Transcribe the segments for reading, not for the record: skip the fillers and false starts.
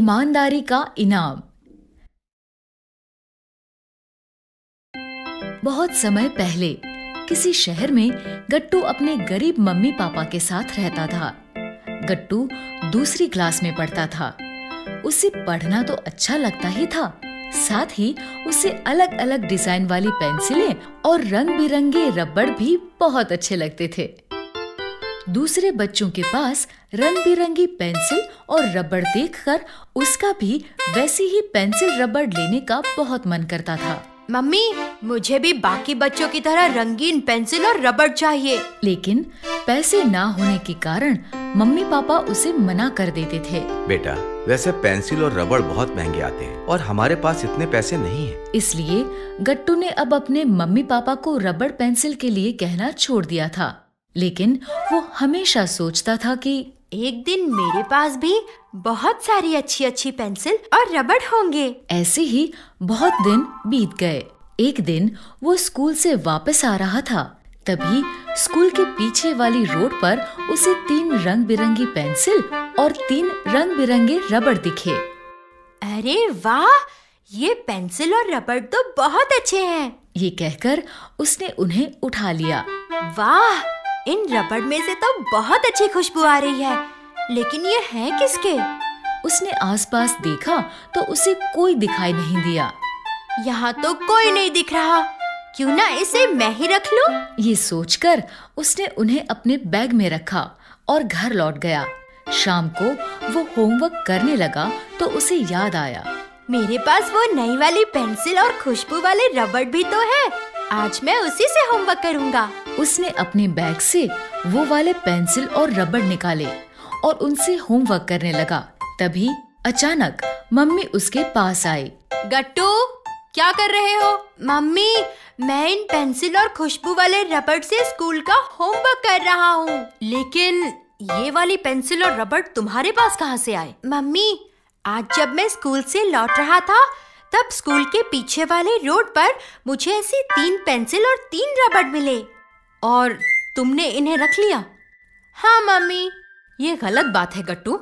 ईमानदारी का इनाम। बहुत समय पहले किसी शहर में गट्टू अपने गरीब मम्मी पापा के साथ रहता था। गट्टू दूसरी क्लास में पढ़ता था। उसे पढ़ना तो अच्छा लगता ही था, साथ ही उसे अलग अलग डिजाइन वाली पेंसिलें और रंग बिरंगे रबड़ भी बहुत अच्छे लगते थे। दूसरे बच्चों के पास रंग बिरंगी पेंसिल और रबड़ देखकर उसका भी वैसी ही पेंसिल रबड़ लेने का बहुत मन करता था। मम्मी, मुझे भी बाकी बच्चों की तरह रंगीन पेंसिल और रबड़ चाहिए। लेकिन पैसे ना होने के कारण मम्मी पापा उसे मना कर देते थे। बेटा, वैसे पेंसिल और रबड़ बहुत महंगे आते हैं और हमारे पास इतने पैसे नहीं हैं। इसलिए गट्टू ने अब अपने मम्मी पापा को रबड़ पेंसिल के लिए कहना छोड़ दिया था। लेकिन वो हमेशा सोचता था कि एक दिन मेरे पास भी बहुत सारी अच्छी अच्छी पेंसिल और रबड़ होंगे। ऐसे ही बहुत दिन बीत गए। एक दिन वो स्कूल से वापस आ रहा था, तभी स्कूल के पीछे वाली रोड पर उसे 3 रंग बिरंगी पेंसिल और 3 रंग बिरंगे रबड़ दिखे। अरे वाह, ये पेंसिल और रबड़ तो बहुत अच्छे हैं। ये कहकर उसने उन्हें उठा लिया। वाह, इन रबड़ में से तो बहुत अच्छी खुशबू आ रही है, लेकिन ये है किसके? उसने आसपास देखा तो उसे कोई दिखाई नहीं दिया। यहाँ तो कोई नहीं दिख रहा, क्यों ना इसे मैं ही रख लूं? ये सोचकर उसने उन्हें अपने बैग में रखा और घर लौट गया। शाम को वो होमवर्क करने लगा तो उसे याद आया, मेरे पास वो नई वाली पेंसिल और खुशबू वाले रबड़ भी तो है। आज मैं उसी से होमवर्क करूँगा। उसने अपने बैग से वो वाले पेंसिल और रबड़ निकाले और उनसे होमवर्क करने लगा। तभी अचानक मम्मी उसके पास आई। गट्टू, क्या कर रहे हो? मम्मी, मैं इन पेंसिल और खुशबू वाले रबड़ से स्कूल का होमवर्क कर रहा हूँ। लेकिन ये वाली पेंसिल और रबड़ तुम्हारे पास कहाँ से आए? मम्मी, आज जब मैं स्कूल से लौट रहा था तब स्कूल के पीछे वाले रोड पर मुझे ऐसी 3 पेंसिल और 3 रबड़ मिले और तुमने इन्हें रख लिया। हाँ मम्मी। ये गलत बात है गट्टू,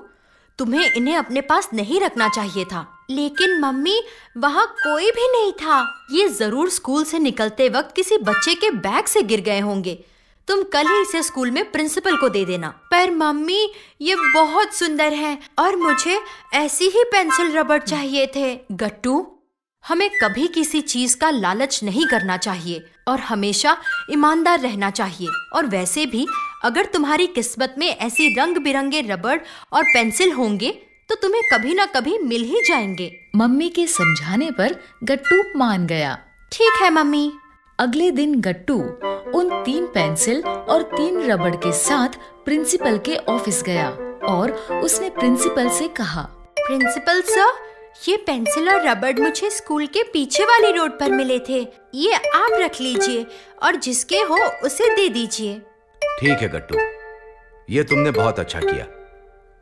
तुम्हें इन्हें अपने पास नहीं रखना चाहिए था। लेकिन मम्मी, वहाँ कोई भी नहीं था। ये जरूर स्कूल से निकलते वक्त किसी बच्चे के बैग से गिर गए होंगे। तुम कल ही इसे स्कूल में प्रिंसिपल को दे देना। पर मम्मी, ये बहुत सुंदर है और मुझे ऐसी ही पेंसिल रबड़ चाहिए थे। गट्टू, हमें कभी किसी चीज का लालच नहीं करना चाहिए और हमेशा ईमानदार रहना चाहिए। और वैसे भी अगर तुम्हारी किस्मत में ऐसी रंग बिरंगे रबड़ और पेंसिल होंगे तो तुम्हें कभी ना कभी मिल ही जाएंगे। मम्मी के समझाने पर गट्टू मान गया। ठीक है मम्मी। अगले दिन गट्टू उन 3 पेंसिल और 3 रबड़ के साथ प्रिंसिपल के ऑफिस गया और उसने प्रिंसिपल से कहा, प्रिंसिपल सर, ये पेंसिल और रबड़ मुझे स्कूल के पीछे वाली रोड पर मिले थे। ये आप रख लीजिए और जिसके हो उसे दे दीजिए। ठीक है गट्टू, ये तुमने बहुत अच्छा किया।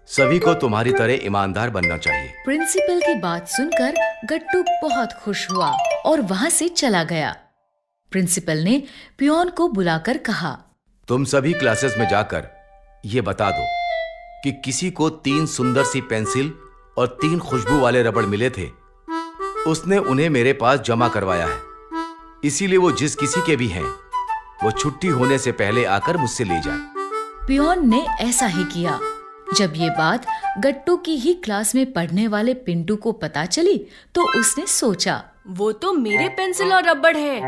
सभी को तुम्हारी तरह ईमानदार बनना चाहिए। प्रिंसिपल की बात सुनकर गट्टू बहुत खुश हुआ और वहाँ से चला गया। प्रिंसिपल ने पियोन को बुलाकर कहा, तुम सभी क्लासेस में जाकर ये बता दो कि किसी को 3 सुंदर सी पेंसिल और 3 खुशबू वाले रबड़ मिले थे। उसने उन्हें मेरे पास जमा करवाया है, इसीलिए वो जिस किसी के भी हैं, वो छुट्टी होने से पहले आकर मुझसे ले जाए। पियोन ने ऐसा ही किया। जब ये बात गट्टू की ही क्लास में पढ़ने वाले पिंटू को पता चली तो उसने सोचा, वो तो मेरे पेंसिल और रबड़ है।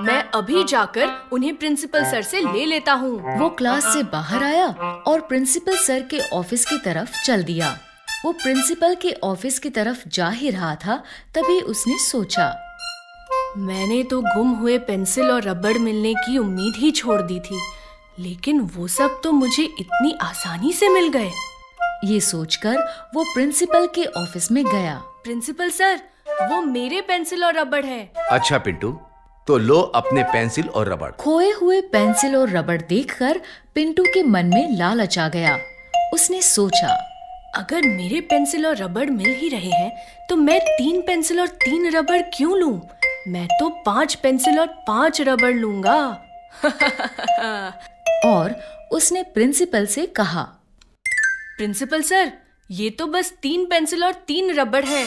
मैं अभी जाकर उन्हें प्रिंसिपल सर से ले लेता हूँ। वो क्लास से बाहर आया और प्रिंसिपल सर के ऑफिस की तरफ चल दिया। वो प्रिंसिपल के ऑफिस की तरफ जा ही रहा था, तभी उसने सोचा, मैंने तो गुम हुए पेंसिल और रबड़ मिलने की उम्मीद ही छोड़ दी थी, लेकिन वो सब तो मुझे इतनी आसानी से मिल गए। ये सोचकर वो प्रिंसिपल के ऑफिस में गया। प्रिंसिपल सर, वो मेरे पेंसिल और रबड़ है। अच्छा पिंटू, तो लो अपने पेंसिल और रबड़। खोए हुए पेंसिल और रबड़ देखकर पिंटू के मन में लालच आ गया। उसने सोचा, अगर मेरे पेंसिल और रबड़ मिल ही रहे हैं तो मैं 3 पेंसिल और 3 रबड़ क्यों लूं? मैं तो 5 पेंसिल और 5 रबड़ लूंगा। और उसने प्रिंसिपल से कहा, प्रिंसिपल सर, ये तो बस 3 पेंसिल और 3 रबड़ है,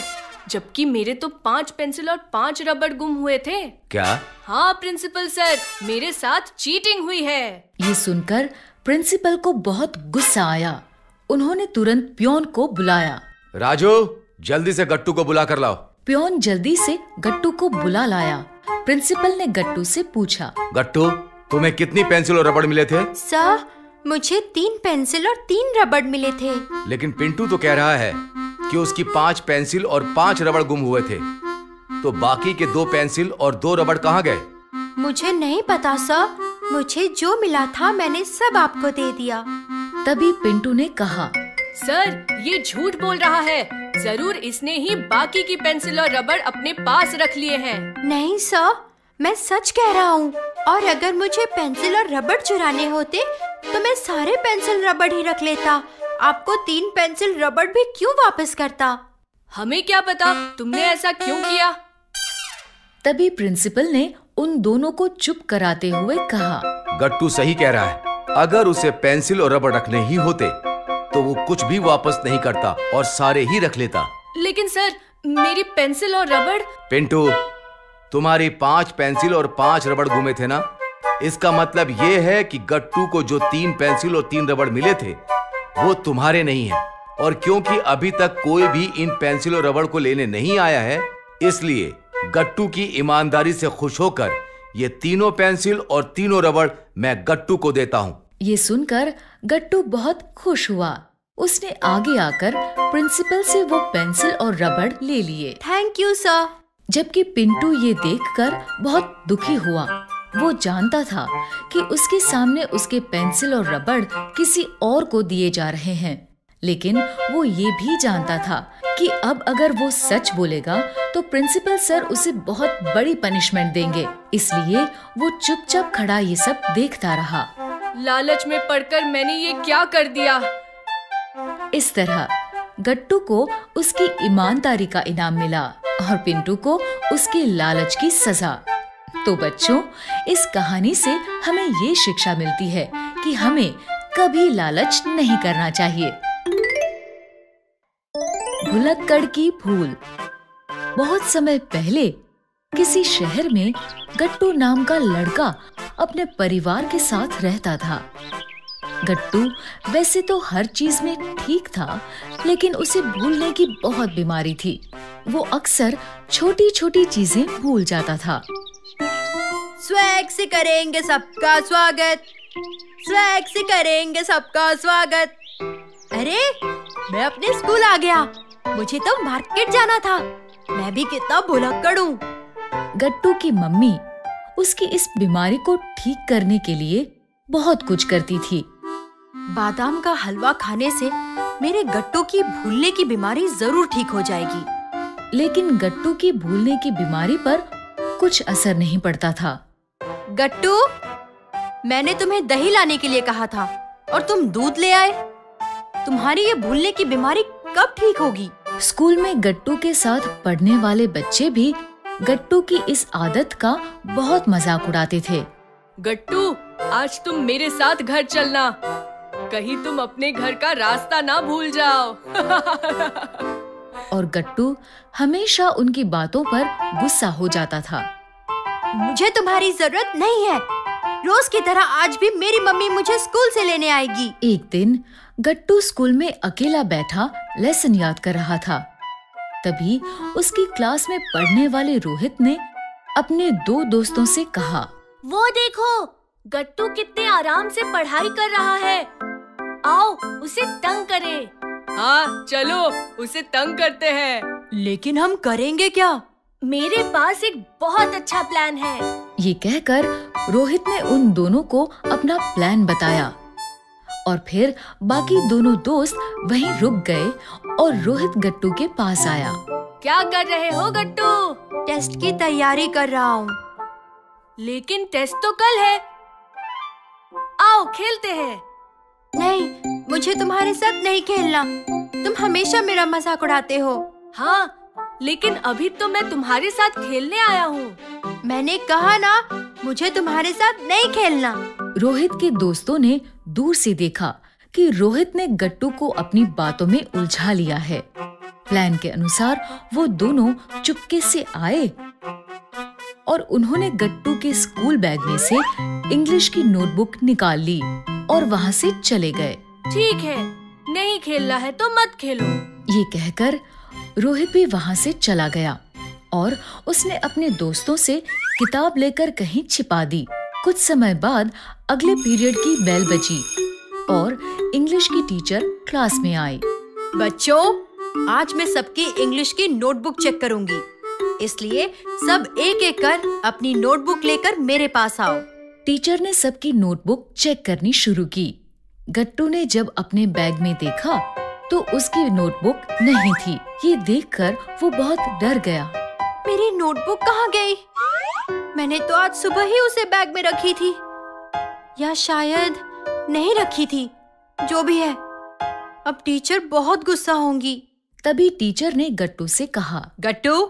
जबकि मेरे तो 5 पेंसिल और 5 रबड़ गुम हुए थे। क्या? हाँ प्रिंसिपल सर, मेरे साथ चीटिंग हुई है। ये सुनकर प्रिंसिपल को बहुत गुस्सा आया। उन्होंने तुरंत पियोन को बुलाया। राजू, जल्दी से गट्टू को बुला कर लाओ। पियोन जल्दी से गट्टू को बुला लाया। प्रिंसिपल ने गट्टू से पूछा, गट्टू, तुम्हें कितनी पेंसिल और रबड़ मिले थे? सर, मुझे 3 पेंसिल और 3 रबड़ मिले थे। लेकिन पिंटू तो कह रहा है कि उसकी 5 पेंसिल और 5 रबड़ गुम हुए थे। तो बाकी के 2 पेंसिल और 2 रबड़ कहाँ गए? मुझे नहीं पता सर, मुझे जो मिला था मैंने सब आपको दे दिया। तभी पिंटू ने कहा, सर, ये झूठ बोल रहा है। जरूर इसने ही बाकी की पेंसिल और रबड़ अपने पास रख लिए हैं। नहीं सर, मैं सच कह रहा हूँ। और अगर मुझे पेंसिल और रबड़ चुराने होते तो मैं सारे पेंसिल रबड़ ही रख लेता। आपको 3 पेंसिल रबड़ भी क्यों वापस करता? हमें क्या पता तुमने ऐसा क्यों किया। तभी प्रिंसिपल ने उन दोनों को चुप कराते हुए कहा, गट्टू सही कह रहा है। अगर उसे पेंसिल और रबड़ रखने ही होते तो वो कुछ भी वापस नहीं करता और सारे ही रख लेता। लेकिन सर, मेरी पेंसिल और रबड़। पिंटू, तुम्हारी 5 पेंसिल और 5 रबड़ गुमे थे ना? इसका मतलब ये है कि गट्टू को जो 3 पेंसिल और 3 रबड़ मिले थे वो तुम्हारे नहीं है। और क्योंकि अभी तक कोई भी इन पेंसिल और रबड़ को लेने नहीं आया है, इसलिए गट्टू की ईमानदारी से खुश होकर ये तीनों पेंसिल और तीनों रबड़ मैं गट्टू को देता हूँ। ये सुनकर गट्टू बहुत खुश हुआ। उसने आगे आकर प्रिंसिपल से वो पेंसिल और रबड़ ले लिए। Thank you sir. जबकि पिंटू ये देखकर बहुत दुखी हुआ। वो जानता था कि उसके सामने उसके पेंसिल और रबड़ किसी और को दिए जा रहे हैं, लेकिन वो ये भी जानता था कि अब अगर वो सच बोलेगा तो प्रिंसिपल सर उसे बहुत बड़ी पनिशमेंट देंगे। इसलिए वो चुपचाप खड़ा ये सब देखता रहा। लालच में पड़कर मैंने ये क्या कर दिया। इस तरह गट्टू को उसकी ईमानदारी का इनाम मिला और पिंटू को उसके लालच की सजा। तो बच्चों, इस कहानी से हमें ये शिक्षा मिलती है कि हमें कभी लालच नहीं करना चाहिए। भुलक्कड़ की भूल। बहुत समय पहले किसी शहर में गट्टू नाम का लड़का अपने परिवार के साथ रहता था। गट्टू वैसे तो हर चीज में ठीक था, लेकिन उसे भूलने की बहुत बीमारी थी। वो अक्सर छोटी छोटी चीजें भूल जाता था। स्वैग से करेंगे सबका स्वागत, स्वैग से करेंगे सबका स्वागत। अरे, मैं अपने स्कूल आ गया। मुझे तो मार्केट जाना था। मैं भी कितना भुलक्कड़ हूँ। गट्टू की मम्मी उसकी इस बीमारी को ठीक करने के लिए बहुत कुछ करती थी। बादाम का हलवा खाने से मेरे गट्टू की भूलने की बीमारी जरूर ठीक हो जाएगी। लेकिन गट्टू की भूलने की बीमारी पर कुछ असर नहीं पड़ता था। गट्टू, मैंने तुम्हें दही लाने के लिए कहा था और तुम दूध ले आए। तुम्हारी ये भूलने की बीमारी कब ठीक होगी? स्कूल में गट्टू के साथ पढ़ने वाले बच्चे भी गट्टू की इस आदत का बहुत मजाक उड़ाते थे। गट्टू, आज तुम मेरे साथ घर चलना, कहीं तुम अपने घर का रास्ता ना भूल जाओ। और गट्टू हमेशा उनकी बातों पर गुस्सा हो जाता था। मुझे तुम्हारी जरूरत नहीं है। रोज की तरह आज भी मेरी मम्मी मुझे स्कूल से लेने आएगी। एक दिन गट्टू स्कूल में अकेला बैठा लेसन याद कर रहा था। तभी उसकी क्लास में पढ़ने वाले रोहित ने अपने 2 दोस्तों से कहा, वो देखो, गट्टू कितने आराम से पढ़ाई कर रहा है। आओ उसे तंग करें। हाँ चलो, उसे तंग करते हैं। लेकिन हम करेंगे क्या? मेरे पास एक बहुत अच्छा प्लान है। ये कहकर रोहित ने उन दोनों को अपना प्लान बताया और फिर बाकी दोनों दोस्त वहीं रुक गए और रोहित गट्टू के पास आया। क्या कर रहे हो गट्टू? टेस्ट की तैयारी कर रहा हूँ। लेकिन टेस्ट तो कल है। आओ खेलते हैं। नहीं, मुझे तुम्हारे साथ नहीं खेलना। तुम हमेशा मेरा मजाक उड़ाते हो। हाँ, लेकिन अभी तो मैं तुम्हारे साथ खेलने आया हूँ। मैंने कहा ना, मुझे तुम्हारे साथ नहीं खेलना। रोहित के दोस्तों ने दूर से देखा कि रोहित ने गट्टू को अपनी बातों में उलझा लिया है। प्लान के अनुसार वो दोनों चुपके से आए और उन्होंने गट्टू के स्कूल बैग में से इंग्लिश की नोटबुक निकाल ली और वहाँ से चले गए। ठीक है, नहीं खेलना है तो मत खेलो। ये कहकर रोहित भी वहाँ से चला गया और उसने अपने दोस्तों से किताब लेकर कहीं छिपा दी। कुछ समय बाद अगले पीरियड की बेल बजी और इंग्लिश की टीचर क्लास में आई। बच्चों, आज मैं सबकी इंग्लिश की नोटबुक चेक करूंगी, इसलिए सब एक एक कर अपनी नोटबुक लेकर मेरे पास आओ। टीचर ने सबकी नोटबुक चेक करनी शुरू की। गट्टू ने जब अपने बैग में देखा तो उसकी नोटबुक नहीं थी। ये देखकर वो बहुत डर गया। मेरी नोटबुक कहाँ गई? मैंने तो आज सुबह ही उसे बैग में रखी थी, या शायद नहीं रखी थी। जो भी है, अब टीचर बहुत गुस्सा होंगी। तभी टीचर ने गट्टू से कहा, गट्टू,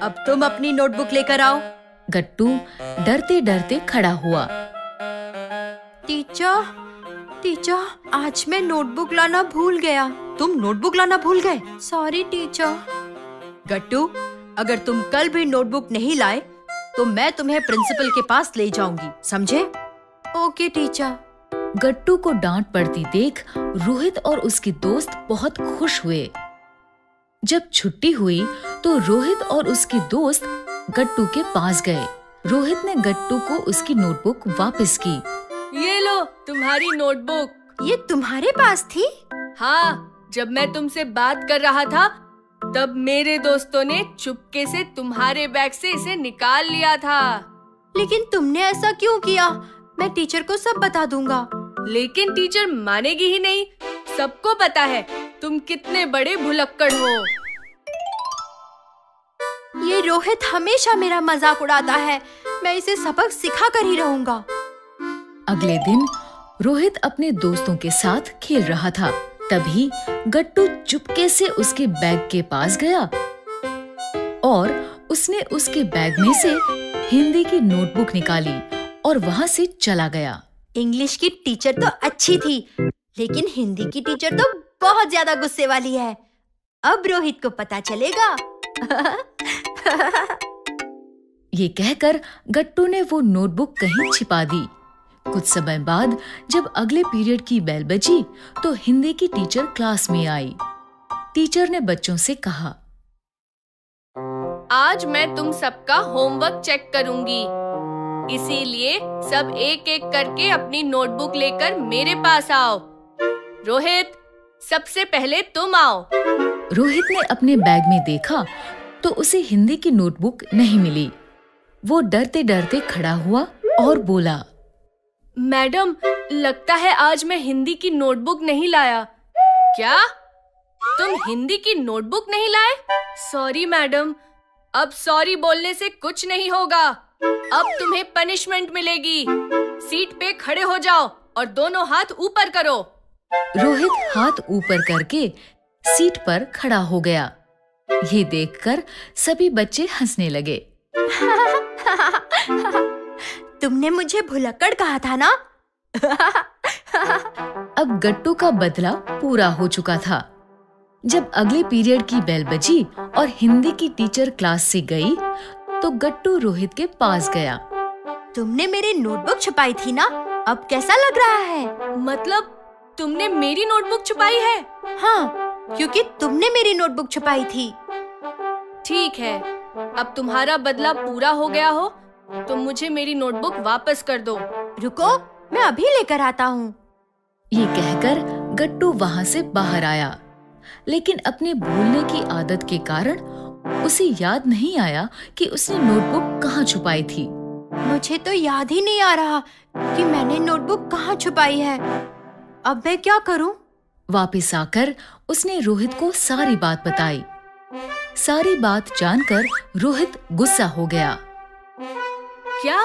अब तुम अपनी नोटबुक लेकर आओ। गट्टू डरते डरते खड़ा हुआ। टीचर, आज मैं नोटबुक लाना भूल गया। तुम नोटबुक लाना भूल गए? Sorry teacher. गट्टू, अगर तुम कल भी नोटबुक नहीं लाए तो मैं तुम्हें प्रिंसिपल के पास ले जाऊंगी, समझे? Okay teacher. गट्टू को डांट पड़ती देख रोहित और उसके दोस्त बहुत खुश हुए। जब छुट्टी हुई तो रोहित और उसके दोस्त गट्टू के पास गए। रोहित ने गट्टू को उसकी नोटबुक वापस की। ये लो तुम्हारी नोटबुक। ये तुम्हारे पास थी? हाँ, जब मैं तुमसे बात कर रहा था तब मेरे दोस्तों ने चुपके से तुम्हारे बैग से इसे निकाल लिया था। लेकिन तुमने ऐसा क्यों किया? मैं टीचर को सब बता दूंगा। लेकिन टीचर मानेगी ही नहीं। सबको पता है तुम कितने बड़े भुलक्कड़ हो। ये रोहित हमेशा मेरा मजाक उड़ाता है। मैं इसे सबक सिखा कर ही रहूंगा। अगले दिन रोहित अपने दोस्तों के साथ खेल रहा था। तभी गट्टू चुपके से उसके बैग के पास गया और उसने उसके बैग में से हिंदी की नोटबुक निकाली और वहाँ से चला गया। इंग्लिश की टीचर तो अच्छी थी, लेकिन हिंदी की टीचर तो बहुत ज्यादा गुस्से वाली है। अब रोहित को पता चलेगा। ये कहकर गट्टू ने वो नोटबुक कहीं छिपा दी। कुछ समय बाद जब अगले पीरियड की बेल बजी तो हिंदी की टीचर क्लास में आई। टीचर ने बच्चों से कहा, आज मैं तुम सबका होमवर्क चेक करूंगी, इसीलिए सब एक एक करके अपनी नोटबुक लेकर मेरे पास आओ। रोहित, सबसे पहले तुम आओ। रोहित ने अपने बैग में देखा तो उसे हिंदी की नोटबुक नहीं मिली। वो डरते डरते खड़ा हुआ और बोला, मैडम, लगता है आज मैं हिंदी की नोटबुक नहीं लाया। क्या? तुम हिंदी की नोटबुक नहीं लाए? सॉरी मैडम, अब सॉरी बोलने से कुछ नहीं होगा। अब तुम्हें पनिशमेंट मिलेगी। सीट पे खड़े हो जाओ और दोनों हाथ ऊपर करो। रोहित हाथ ऊपर करके सीट पर खड़ा हो गया। ये देखकर सभी बच्चे हंसने लगे। तुमने मुझे भुलक्कड़ कहा था ना? अब गट्टू का बदला पूरा हो चुका था। जब अगले पीरियड की बेल बजी और हिंदी की टीचर क्लास से गई तो गट्टू रोहित के पास गया। तुमने मेरी नोटबुक छुपाई थी ना? अब कैसा लग रहा है? मतलब तुमने मेरी नोटबुक छुपाई है? हाँ, क्योंकि तुमने मेरी नोटबुक छुपाई थी। ठीक है, अब तुम्हारा बदला पूरा हो गया हो तो मुझे मेरी नोटबुक वापस कर दो। रुको, मैं अभी लेकर आता हूँ। ये कहकर गट्टू वहाँ से बाहर आया, लेकिन अपने भूलने की आदत के कारण उसे याद नहीं आया कि उसने नोटबुक कहाँ छुपाई थी। मुझे तो याद ही नहीं आ रहा कि मैंने नोटबुक कहाँ छुपाई है। अब मैं क्या करूँ? वापस आकर उसने रोहित को सारी बात बताई। सारी बात जानकर रोहित गुस्सा हो गया। क्या?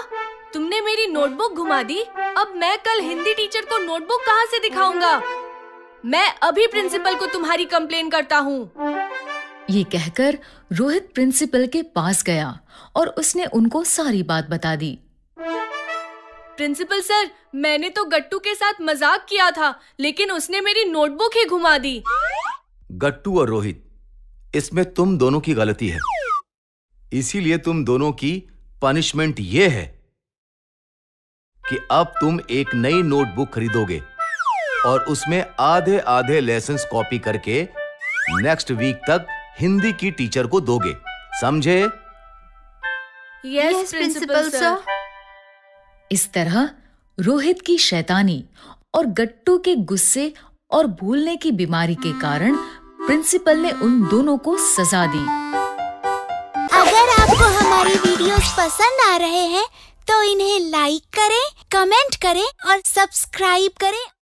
तुमने मेरी नोटबुक घुमा दी? अब मैं कल हिंदी टीचर को नोटबुक कहाँ से दिखाऊंगा? मैं अभी प्रिंसिपल को तुम्हारी कंप्लेन करता हूँ। ये कहकर रोहित प्रिंसिपल के पास गया और उसने उनको सारी बात बता दी। प्रिंसिपल सर, मैंने तो गट्टू के साथ मजाक किया था, लेकिन उसने मेरी नोटबुक ही घुमा दी। गट्टू और रोहित, इसमें तुम दोनों की गलती है। इसीलिए तुम दोनों की पनिशमेंट ये है कि अब तुम एक नई नोटबुक खरीदोगे और उसमें आधे आधे लेसन्स कॉपी करके नेक्स्ट वीक तक हिंदी की टीचर को दोगे, समझे? Yes principal sir. इस तरह रोहित की शैतानी और गट्टू के गुस्से और भूलने की बीमारी के कारण प्रिंसिपल ने उन दोनों को सजा दी। अगर आपको हमारी वीडियोस पसंद आ रहे हैं तो इन्हें लाइक करें, कमेंट करें और सब्सक्राइब करें